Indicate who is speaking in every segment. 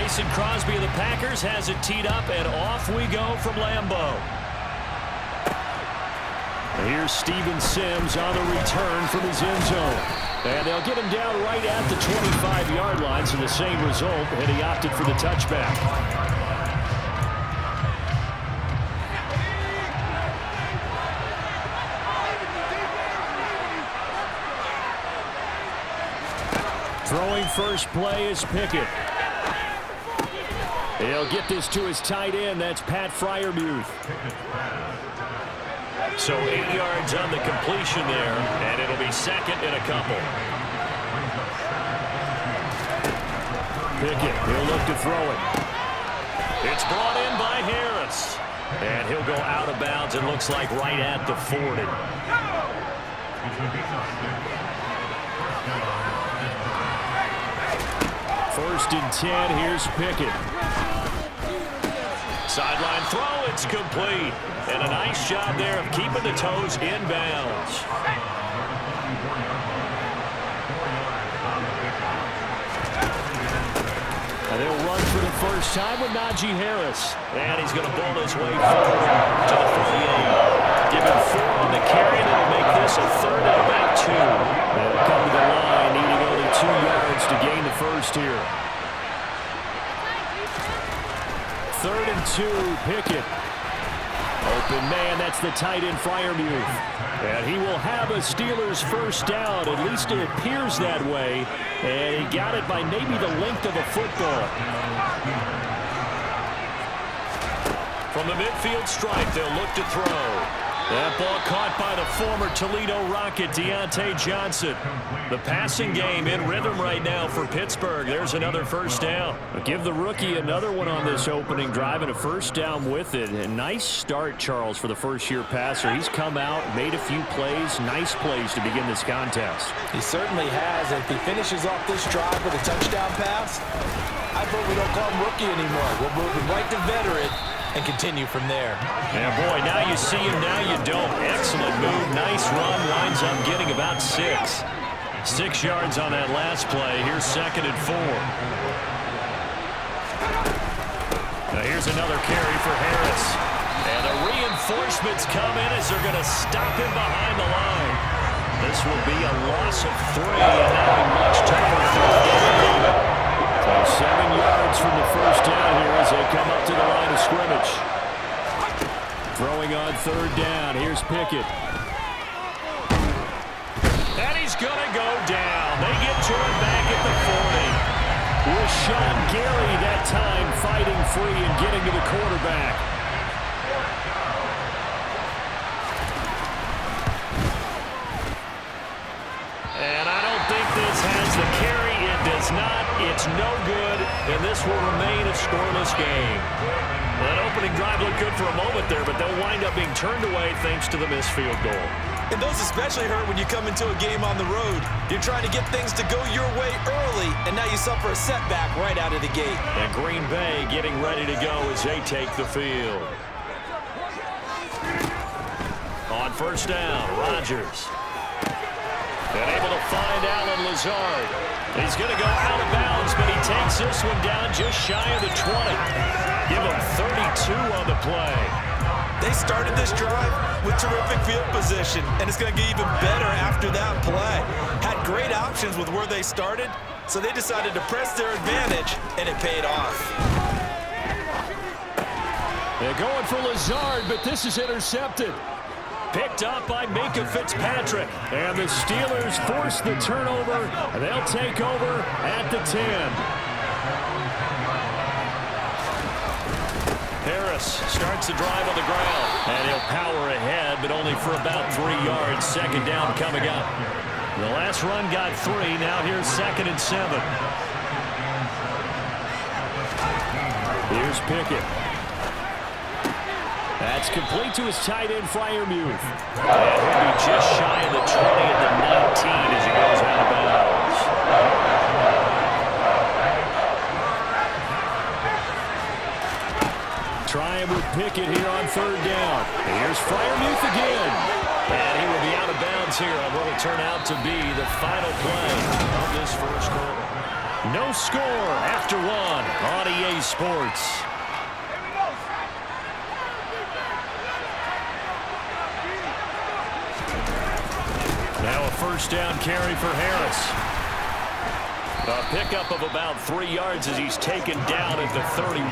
Speaker 1: Mason Crosby of the Packers has it teed up, and off we go from Lambeau. Here's Steven Sims on the return from his end zone. And they'll get him down right at the 25-yard line, so the same result, and he opted for the touchback. Throwing first play is Pickett. He'll get this to his tight end. That's Pat Freiermuth. So 8 yards on the completion there, and it'll be second and a couple. Pickett, he'll look to throw it. It's brought in by Harris. And he'll go out of bounds, it looks like right at the 40. First and 10, here's Pickett. Sideline throw, it's complete. And a nice job there of keeping the toes in bounds. And they'll run for the first time with Najee Harris. And he's going to bowl his way forward to the 48. Give him 4 on the carry, and it'll make this a third and about 2. They'll come to the line, needing only 2 yards to gain the first here. Third and 2, Pickett. Open man, that's the tight end Freiermuth. And he will have a Steelers first down, at least it appears that way. And he got it by maybe the length of a football. From the midfield stripe, they'll look to throw. That ball caught by the former Toledo Rocket, Deontay Johnson. The passing game in rhythm right now for Pittsburgh. There's another first down. Give the rookie another one on this opening drive and a first down with it. A nice start, Charles, for the first-year passer. He's come out, made a few plays, nice plays to begin this contest.
Speaker 2: He certainly has. If he finishes off this drive with a touchdown pass, I vote we don't call him rookie anymore. We'll move him right to veteran and continue from there.
Speaker 1: Yeah, boy, now you see him, now you don't. Excellent move, nice run, winds up getting about 6. 6 yards on that last play. Here's second and 4. Now here's another carry for Harris. And the reinforcements come in as they're going to stop him behind the line. This will be a loss of 3, and now a much tougher third down. So 7 yards from the first down here as they come up to the line of scrimmage. Throwing on third down. Here's Pickett. And he's going to go down. They get to him back at the 40. With Sean Gary that time fighting free and getting to the quarterback. And I don't think this has the carry. It does not. It's no good, and this will remain a scoreless game. That opening drive looked good for a moment there, but they'll wind up being turned away thanks to the missed field goal.
Speaker 2: And those especially hurt when you come into a game on the road. You're trying to get things to go your way early, and now you suffer a setback right out of the gate.
Speaker 1: And Green Bay getting ready to go as they take the field. On first down, Rodgers. And able to find Alan Lazard. He's going to go out of bounds, but he takes this one down just shy of the 20. Give him 32 on the play.
Speaker 2: They started this drive with terrific field position, and it's going to get even better after that play. Had great options with where they started, so they decided to press their advantage, and it paid off.
Speaker 1: They're going for Lazard, but this is intercepted. Picked up by Minkah Fitzpatrick. And the Steelers force the turnover. And they'll take over at the 10. Harris starts the drive on the ground. And he'll power ahead, but only for about 3 yards. Second down coming up. The last run got 3. Now here's second and 7. Here's Pickett. That's complete to his tight end, Freiermuth. And he'll be just shy of the 20 at the 19 as he goes out of bounds. Trying with Pickett here on third down. Here's Freiermuth again. And he will be out of bounds here on what will turn out to be the final play of this first quarter. No score after one on EA Sports. Now a first down carry for Harris. A pickup of about 3 yards as he's taken down at the 31.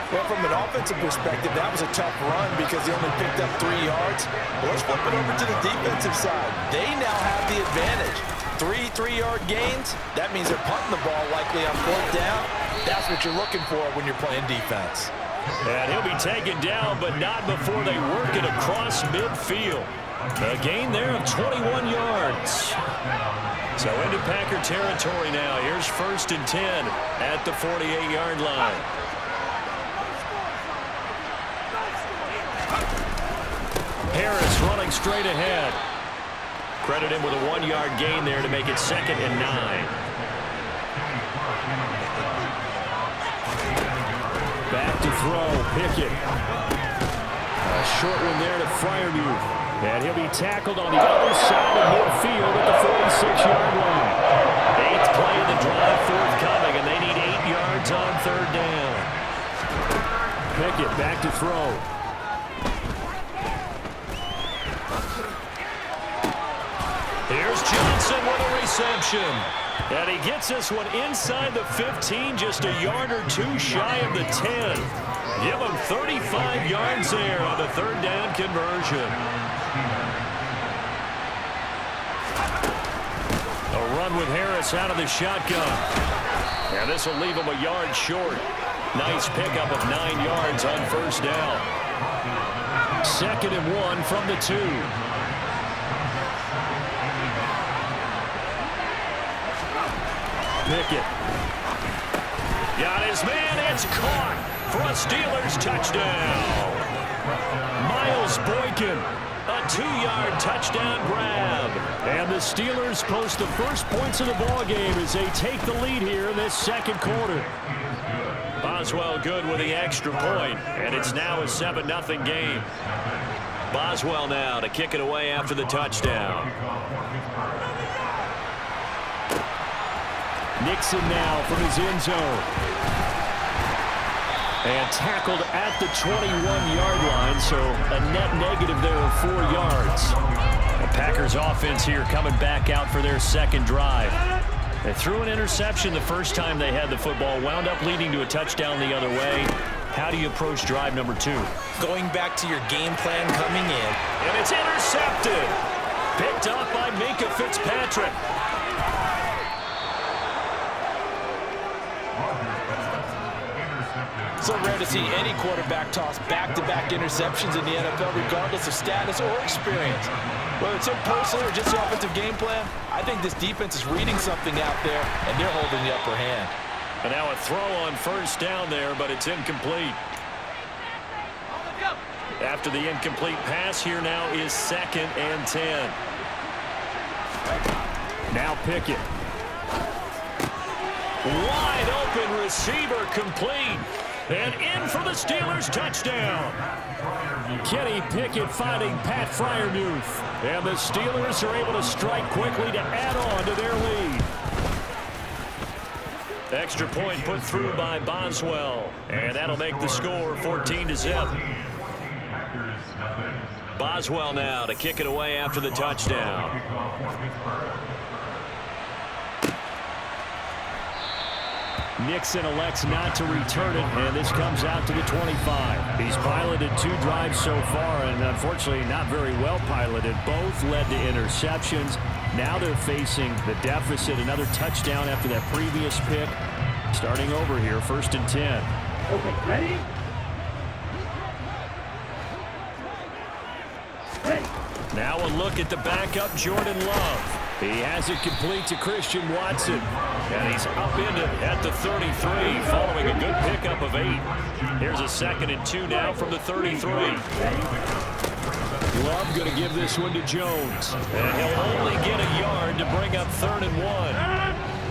Speaker 2: Well, from an offensive perspective, that was a tough run because he only picked up 3 yards. Well, let's flip it over to the defensive side. They now have the advantage. 3 3-yard gains. That means they're punting the ball likely on 4th down. That's what you're looking for when you're playing defense.
Speaker 1: And he'll be taken down, but not before they work it across midfield. A gain there of 21 yards. So into Packer territory now. Here's 1st and 10 at the 48-yard line. Harris running straight ahead. Credit him with a 1-yard gain there to make it 2nd and 9. Back to throw, Pickett. A short one there to Freiermuth. And he'll be tackled on the other side of midfield at the 46-yard line. 8th play of the drive forthcoming, and they need 8 yards on 3rd down. Pickett back to throw. Here's Johnson with a reception. And he gets this one inside the 15, just a yard or 2 shy of the 10. Give him 35 yards there on the 3rd down conversion. A run with Harris out of the shotgun. And this will leave him a yard short. Nice pickup of 9 yards on 1st down. 2nd and 1 from the 2. Pickett. Got his man. It's caught for a Steelers touchdown. Miles Boykin, a 2-yard touchdown grab. And the Steelers post the first points of the ballgame as they take the lead here in this 2nd quarter. Boswell good with the extra point, and it's now a 7-0 game. Boswell now to kick it away after the touchdown. Nixon now from his end zone. And tackled at the 21-yard line, so a net negative there of 4 yards. The Packers offense here coming back out for their 2nd drive. They threw an interception the first time they had the football, wound up leading to a touchdown the other way. How do you approach drive number 2?
Speaker 2: Going back to your game plan coming in.
Speaker 1: And it's intercepted. Picked up by Minkah Fitzpatrick.
Speaker 2: So rare to see any quarterback toss back-to-back interceptions in the NFL, regardless of status or experience. Whether it's impersonal or just the offensive game plan, I think this defense is reading something out there, and they're holding the upper hand.
Speaker 1: And now a throw on 1st down there, but it's incomplete. After the incomplete pass, here now is 2nd and 10. Now Pickett. Wide open receiver complete. And in for the Steelers touchdown. Kenny Pickett finding Pat Freiermuth. And the Steelers are able to strike quickly to add on to their lead. Extra point put through by Boswell. And that'll make the score 14-0. Boswell now to kick it away after the touchdown. Nixon elects not to return it, and this comes out to the 25. He's piloted 2 drives so far, and unfortunately not very well piloted. Both led to interceptions. Now they're facing the deficit. Another touchdown after that previous pick. Starting over here, 1st and 10.
Speaker 3: Okay, ready?
Speaker 1: Now a look at the backup, Jordan Love. He has it complete to Christian Watson. And he's upended at the 33 following a good pickup of 8. Here's a 2nd and 2 now from the 33. Love going to give this one to Jones. And he'll only get a yard to bring up 3rd and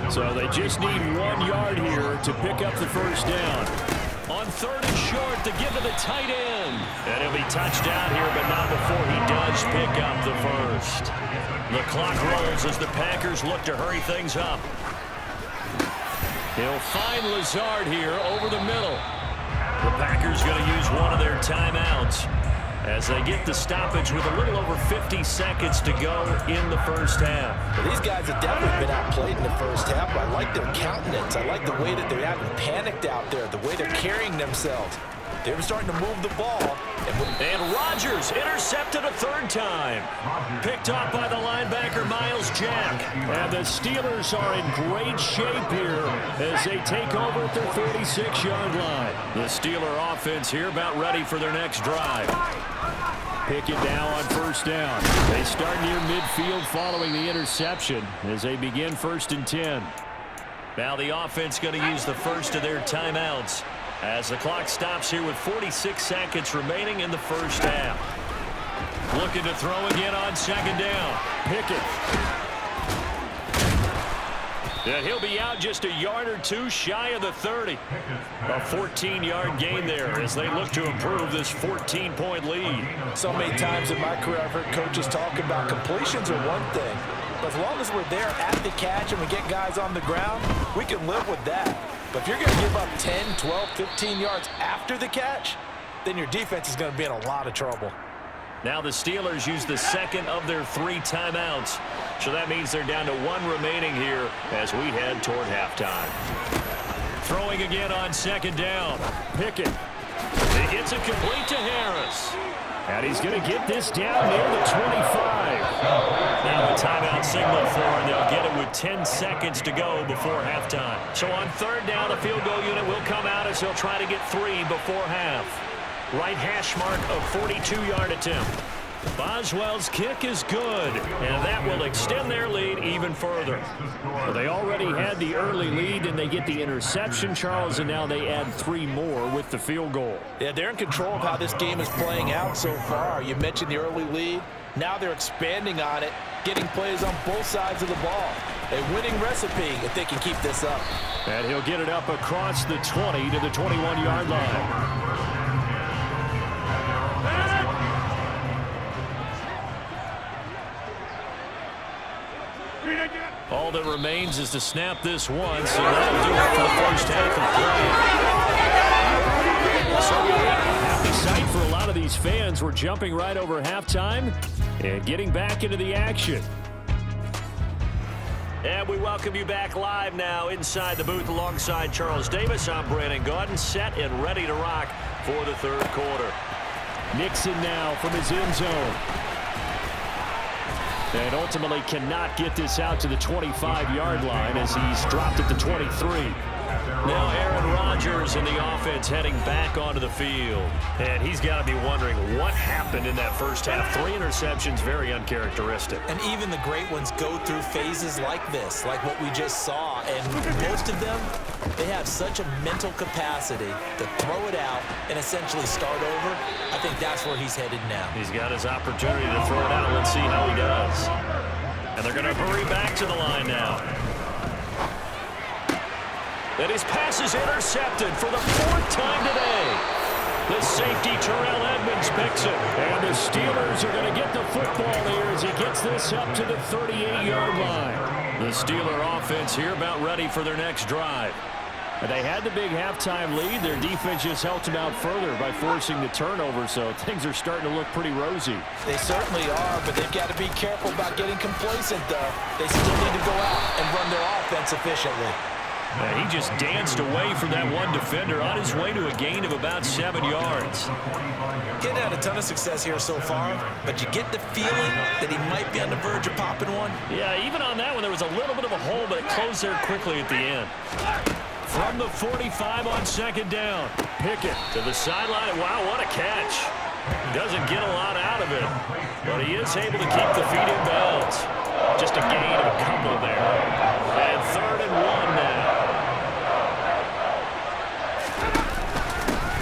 Speaker 1: 1. So they just need 1 yard here to pick up the 1st down. On 3rd and short to give to the tight end. And he'll be touched down here, but not before he does pick up the 1st. The clock rolls as the Packers look to hurry things up. He'll find Lazard here over the middle. The Packers going to use one of their timeouts as they get the stoppage with a little over 50 seconds to go in the first half.
Speaker 2: Well, these guys have definitely been outplayed in the first half. I like their countenance. I like the way that they haven't panicked out there, the way they're carrying themselves. They were starting to move the ball.
Speaker 1: And Rodgers intercepted a third time. Picked off by the linebacker, Miles Jack. And the Steelers are in great shape here as they take over at their 46-yard line. The Steeler offense here about ready for their next drive. Pickett now on first down. They start near midfield following the interception as they begin 1st and 10. Now the offense going to use the first of their timeouts as the clock stops here with 46 seconds remaining in the first half. Looking to throw again on second down. Pickett. And he'll be out just a yard or two shy of the 30. A 14-yard gain there as they look to improve this 14-point lead.
Speaker 2: So many times in my career I've heard coaches talk about completions are one thing. But as long as we're there at the catch and we get guys on the ground, we can live with that. But if you're going to give up 10, 12, 15 yards after the catch, then your defense is going to be in a lot of trouble.
Speaker 1: Now the Steelers use the second of their 3 timeouts. So that means they're down to 1 remaining here as we head toward halftime. Throwing again on second down. Pickett. He gets it complete to Harris. And he's going to get this down near the 25. Now a timeout signal for him. They'll get it with 10 seconds to go before halftime. So on third down, the field goal unit will come out as they'll try to get 3 before half. Right hash mark of 42-yard attempt. Boswell's kick is good, and that will extend their lead even further. Well, they already had the early lead, and they get the interception, Charles, and now they add 3 more with the field goal.
Speaker 2: Yeah, they're in control of how this game is playing out so far. You mentioned the early lead. Now they're expanding on it, getting plays on both sides of the ball. A winning recipe if they can keep this up.
Speaker 1: And he'll get it up across the 20 to the 21-yard line. All that remains is to snap this once, and that'll do it for the first half of play. So a happy sight for a lot of these fans. We're jumping right over halftime and getting back into the action. And we welcome you back live now inside the booth alongside Charles Davis. I'm Brandon Gaudin, set and ready to rock for the third quarter. Nixon now from his end zone. And ultimately cannot get this out to the 25-yard line as he's dropped at the 23. Now Aaron Rodgers in the offense heading back onto the field. And he's got to be wondering what happened in that first half. 3 interceptions, very uncharacteristic.
Speaker 2: And even the great ones go through phases like this, like what we just saw. And most of them, they have such a mental capacity to throw it out and essentially start over. I think that's where he's headed now.
Speaker 1: He's got his opportunity to throw it out. Let's see how he does. And they're going to hurry back to the line now. And his pass is intercepted for the 4th time today. The safety, Terrell Edmonds, picks it. And the Steelers are going to get the football here as he gets this up to the 38-yard line. The Steeler offense here about ready for their next drive. And they had the big halftime lead. Their defense just helped them out further by forcing the turnover, so things are starting to look pretty rosy.
Speaker 2: They certainly are, but they've got to be careful about getting complacent, though. They still need to go out and run their offense efficiently.
Speaker 1: He just danced away from that one defender on his way to a gain of about 7 yards.
Speaker 2: Getting had a ton of success here so far, but you get the feeling that he might be on the verge of popping one.
Speaker 1: Yeah, even on that one, there was a little bit of a hole, but it closed there quickly at the end. From the 45 on second down, Pickett to the sideline. Wow, what a catch. Doesn't get a lot out of it, but he is able to keep the feet in bounds. Just a gain of a couple there. And 3rd and 1 now.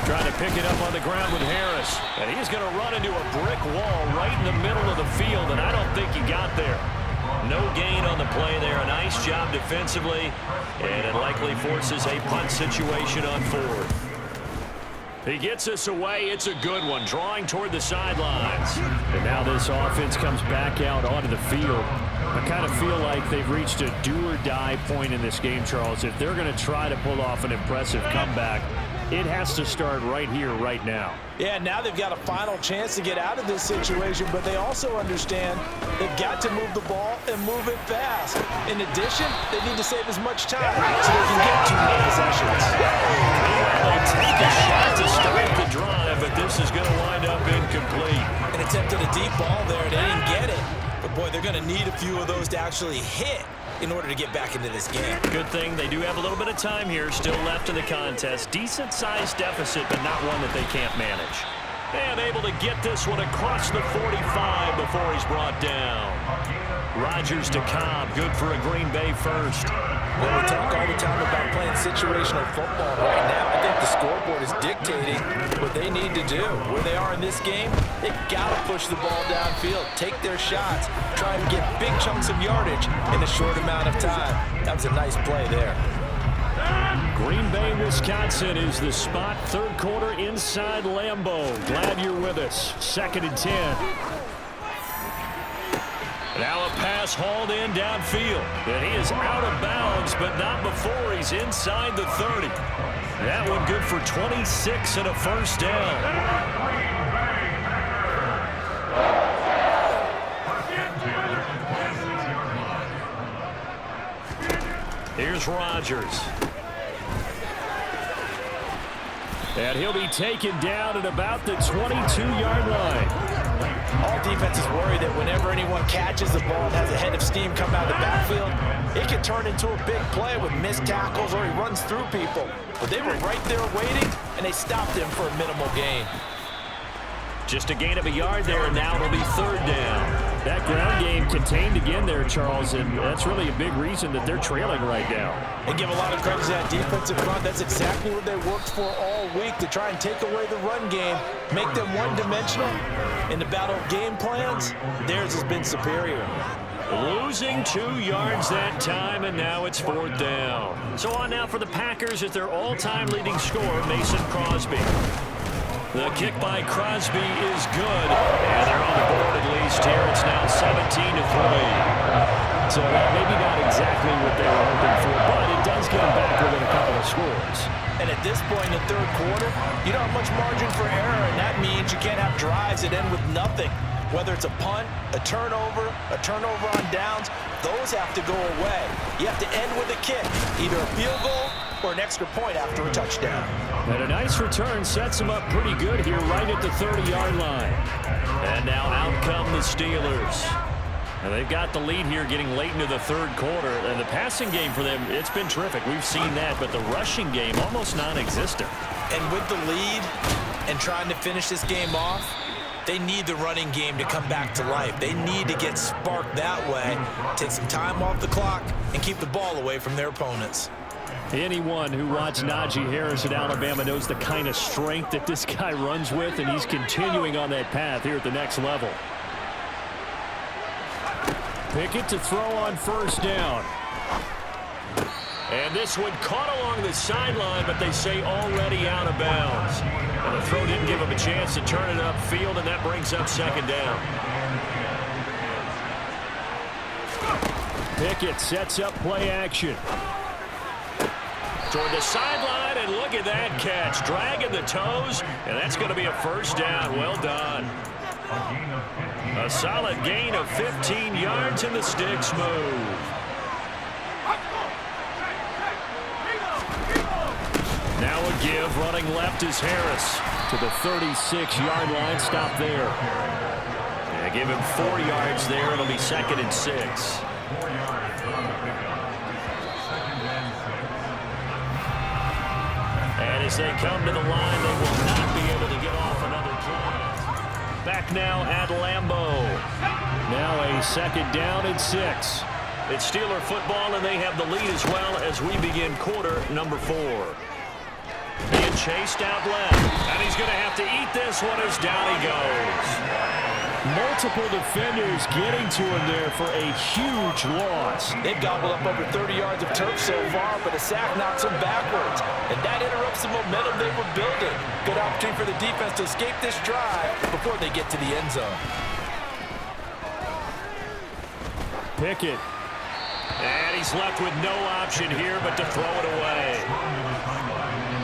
Speaker 1: Trying to pick it up on the ground with Harris. And he's going to run into a brick wall right in the middle of the field, and I don't think he got there. No gain on the play there. A nice job defensively, and it likely forces a punt situation on 4th. He gets this away. It's a good one, drawing toward the sidelines. And now this offense comes back out onto the field. I kind of feel like they've reached a do-or-die point in this game, Charles. If they're going to try to pull off an impressive comeback, it has to start right here, right now.
Speaker 2: Yeah, now they've got a final chance to get out of this situation, but they also understand they've got to move the ball and move it fast. In addition, they need to save as much time so they can get 2 more possessions.
Speaker 1: They take a shot to start the drive, but this is going to wind up incomplete.
Speaker 2: An attempt at a deep ball there, they didn't get it. But, boy, they're going to need a few of those to actually hit in order to get back into this game.
Speaker 1: Good thing they do have a little bit of time here still left in the contest. Decent-sized deficit, but not one that they can't manage. And able to get this one across the 45 before he's brought down. Rodgers to Cobb, good for a Green Bay first.
Speaker 2: Well, we talk all the time about playing situational football right now. I think the scoreboard is dictating what they need to do. Where they are in this game, they've got to push the ball downfield, take their shots, try and get big chunks of yardage in a short amount of time. That was a nice play there.
Speaker 1: Green Bay, Wisconsin is the spot. Third quarter inside Lambeau. Glad you're with us. 2nd and 10. Now a pass hauled in downfield. And he is out of bounds, but not before he's inside the 30. That one good for 26 and a first down. Here's Rodgers. And he'll be taken down at about the 22-yard line.
Speaker 2: All defenses worry that whenever anyone catches the ball and has a head of steam come out of the backfield, it can turn into a big play with missed tackles or he runs through people. But they were right there waiting, and they stopped him for a minimal gain.
Speaker 1: Just a gain of a yard there, and now it'll be 3rd down. That ground game contained again there, Charles, and that's really a big reason that they're trailing right now.
Speaker 2: They give a lot of credit to that defensive front. That's exactly what they worked for all week, to try and take away the run game, make them one-dimensional. In the battle of game plans, theirs has been superior.
Speaker 1: Losing 2 yards that time, and now it's 4th down. So on now for the Packers at their all-time leading scorer, Mason Crosby. The kick by Crosby is good, and they're on the board at least here. It's now 17-3. So maybe not exactly what they were hoping for, but it does get them back within a couple of scores.
Speaker 2: And at this point in the 3rd quarter, you don't have much margin for error, and that means you can't have drives that end with nothing. Whether it's a punt, a turnover on downs, those have to go away. You have to end with a kick, either a field goal or an extra point after a touchdown.
Speaker 1: And a nice return sets them up pretty good here right at the 30-yard line. And now out come the Steelers. And they've got the lead here getting late into the 3rd quarter. And the passing game for them, it's been terrific. We've seen that, but the rushing game almost non-existent.
Speaker 2: And with the lead and trying to finish this game off, they need the running game to come back to life. They need to get sparked that way, take some time off the clock, and keep the ball away from their opponents.
Speaker 1: Anyone who watched Najee Harris at Alabama knows the kind of strength that this guy runs with, and he's continuing on that path here at the next level. Pickett to throw on 1st down. And this one caught along the sideline, but they say already out of bounds. And the throw didn't give him a chance to turn it upfield, and that brings up 2nd down. Pickett sets up play action. Toward the sideline, and look at that catch. Dragging the toes, and that's going to be a 1st down. Well done. A solid gain of 15 yards, and the sticks move. Now a give, running left is Harris to the 36-yard line. Stop there. Yeah, give him 4 yards there. It'll be 2nd and 6. And as they come to the line, they will not be able to get off another drive. Back now at Lambeau. Now a 2nd down and 6. It's Steeler football, and they have the lead as well as we begin quarter number 4. Being chased out left, and he's going to have to eat this one as down he goes. Multiple defenders getting to him there for a huge loss.
Speaker 2: They've gobbled up over 30 yards of turf so far, but a sack knocks them backwards, and that interrupts the momentum they were building. Good opportunity for the defense to escape this drive before they get to the end zone.
Speaker 1: Pickett. And he's left with no option here but to throw it away.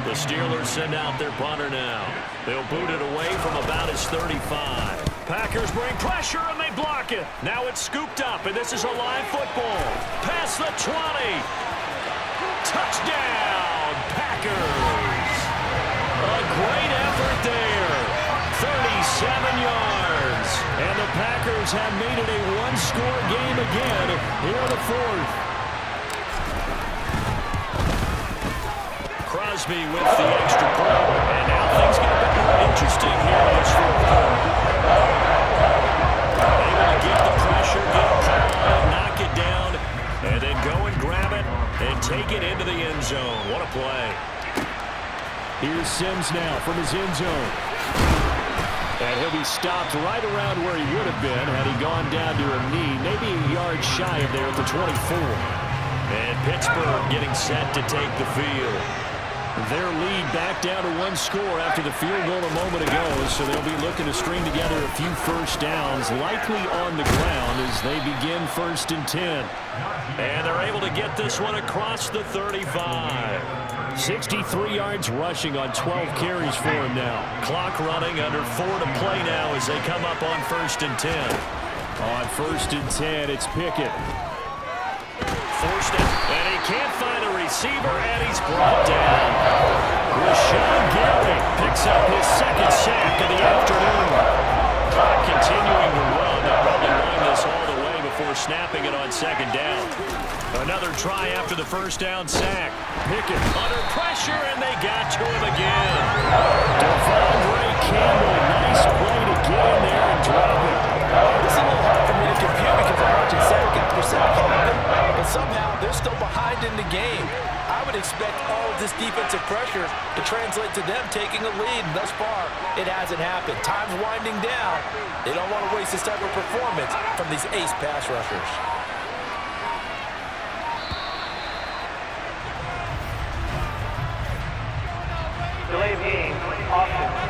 Speaker 1: The Steelers send out their punter now. They'll boot it away from about his 35. Packers bring pressure and they block it. Now it's scooped up and this is a live football. Past the 20. Touchdown, Packers. A great effort there. 37 yards. And the Packers have made it a one-score game again here in the fourth. Crosby with the extra point. And now things get a bit more interesting here in this fourth quarter. Able to get the pressure, get a pull, knock it down, and then go and grab it and take it into the end zone. What a play. Here's Sims now from his end zone. And he'll be stopped right around where he would have been had he gone down to a knee, maybe a yard shy of there at the 24. And Pittsburgh getting set to take the field. Their lead back down to one score after the field goal a moment ago, so they'll be looking to string together a few first downs, likely on the ground as they begin 1st and 10. And they're able to get this one across the 35. 63 yards rushing on 12 carries for him now. Clock running, under 4 to play now as they come up on 1st and 10. On 1st and 10, it's Pickett. Forced it, and he can't find a receiver, and he's brought down. Rashawn Gary picks up his second sack of the afternoon. Clock continuing to run. They'll probably run this all the way before snapping it on 2nd down. Another try after the 1st down sack. Pickett under pressure, and they got to him again. Devondre Campbell, nice play to get in there and drop it.
Speaker 3: It's a little hard for me to compute because I'm watching 70% happen, but somehow they're still behind in the game. I would expect all of this defensive pressure to translate to them taking a lead, and thus far, it hasn't happened. Time's winding down. They don't want to waste this type of performance from these ace pass rushers.
Speaker 4: Delay of game, offense.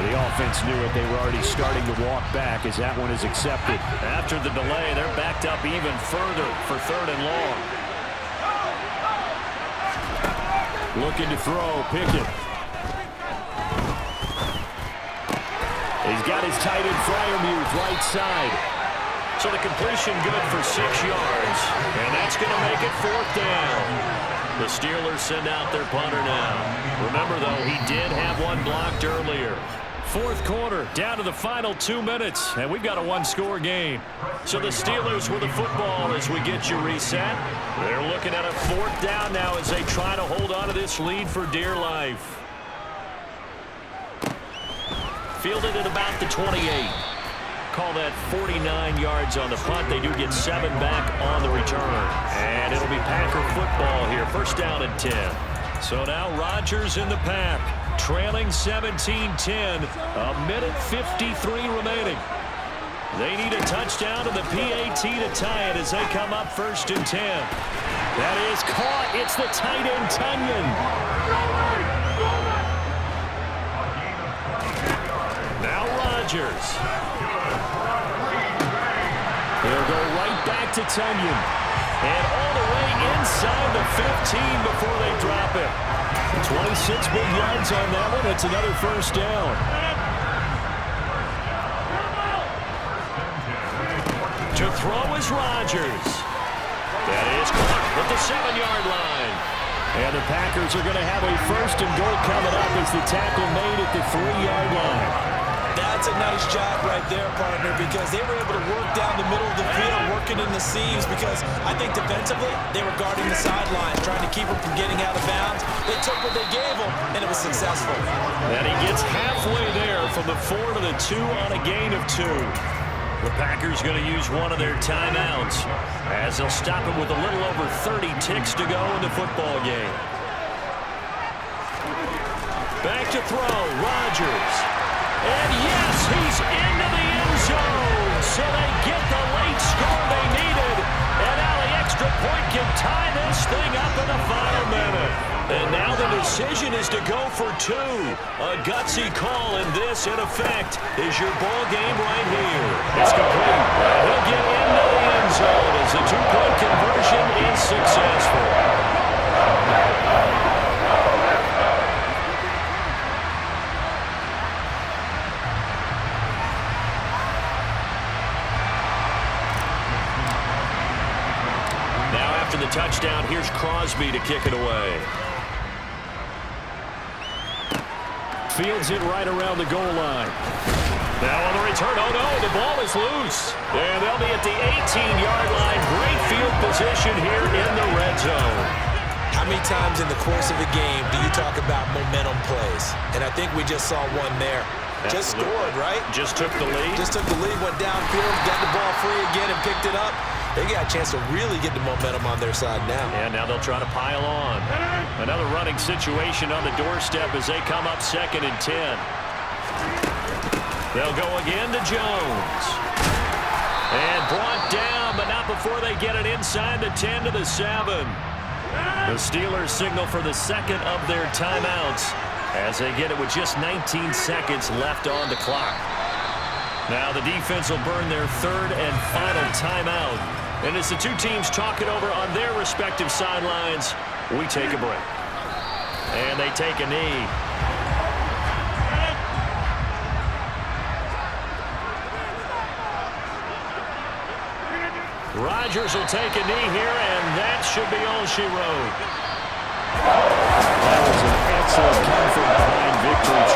Speaker 1: The offense knew it. They were already starting to walk back as that one is accepted. After the delay, they're backed up even further for 3rd and long. Looking to throw, Pickett. He's got his tight end Freiermuth right side. So the completion good for 6 yards. And that's going to make it 4th down. The Steelers send out their punter now. Remember, though, he did have one blocked earlier. 4th quarter, down to the final 2 minutes, and we've got a one-score game. So the Steelers with the football as we get you reset. They're looking at a 4th down now as they try to hold on to this lead for dear life. Fielded at about the 28. Call that 49 yards on the punt. They do get 7 back on the return. And it'll be Packer football here. 1st down and 10. So now Rodgers in the pack. Trailing 17-10. A minute 53 remaining. They need a touchdown to the PAT to tie it as they come up 1st and 10. That is caught. It's the tight end Tunyon. Now Rodgers. He'll go right back to Tunyon. And all the way inside the 15 before they drop it. 26 big yards on that one. It's another 1st down. To throw is Rodgers. That is caught at the 7-yard line. And the Packers are going to have a 1st and goal coming up as the tackle made at the 3-yard line.
Speaker 2: That's a nice job right there, partner, because they were able to work down the middle of the field, working in the seams, because I think defensively they were guarding the sidelines, trying to keep them from getting out of bounds. They took what they gave them, and it was successful.
Speaker 1: And he gets halfway there from the 4 to the 2 on a gain of 2. The Packers going to use one of their timeouts as they'll stop it with a little over 30 ticks to go in the football game. Back to throw, Rodgers. And yes, he's into the end zone. So they get the late score they needed. And now the extra point can tie this thing up in the final minute. And now the decision is to go for two. A gutsy call, and this, in effect, is your ball game right here. It's complete. He'll get into the end zone as the two-point conversion is successful. Now after the touchdown, here's Crosby to kick it away. Fields it right around the goal line. Now on the return, oh no, the ball is loose. And they'll be at the 18-yard line. Great field position here in the red zone.
Speaker 2: How many times in the course of a game do you talk about momentum plays? And I think we just saw one there. Just scored, right?
Speaker 1: Just took the lead.
Speaker 2: Just took the lead, went downfield, got the ball free again and picked it up. They got a chance to really get the momentum on their side now.
Speaker 1: And now they'll try to pile on. Another running situation on the doorstep as they come up 2nd and 10. They'll go again to Jones. And brought down, but not before they get it inside the 10 to the 7. The Steelers signal for the second of their timeouts as they get it with just 19 seconds left on the clock. Now the defense will burn their third and final timeout. And as the two teams talk it over on their respective sidelines, we take a break. And they take a knee. Rodgers will take a knee here, and that should be all she wrote. That was an excellent comfort behind victory.